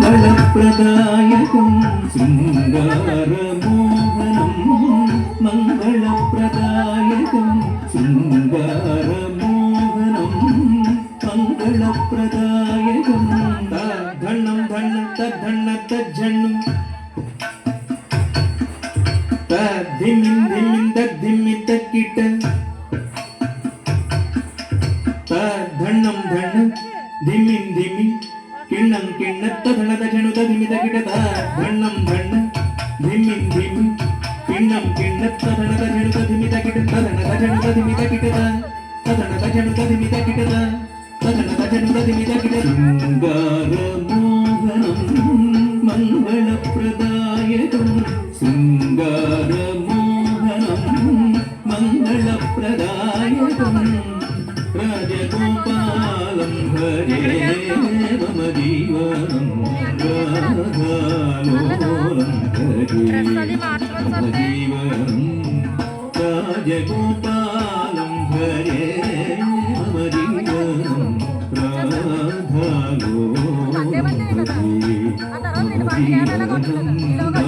మంగళప్రదాయకం శృంగారమోహనం మంగళప్రదాయకం శృంగారమోహనం మంగళప్రదాయకం ధన్నం ధన్న తద్ధన్న తజ్జన్ను తద్ధిమిం ధిమిం తద్ధిమి తక్కిట తద్ధన్నం ధన్న ధిమిం ధిమి కిಣ್ಣం కిಣ್ಣ తధన తజను తధిమి తకిట తద్ధన్నం ధన్న ధిమిం ధిమి కిಣ್ಣం కిಣ್ಣ తధన తజను తధిమి తకిట తధన తజను తధిమి తకిట తధన తజను తధిమి తకిట తధన తజను తధిమి తకిట శృంగారమోహనం మంగళప్రదాయకం శృంగారమోహనం మంగళప్రదాయకం రాజగోపాలం హరే మమ జీవనం రాధాలోలం హరే మమ జీవనం రాజగోపాలం హరే మమ జీవనం రాధాలోలం హరే మమ జీవనం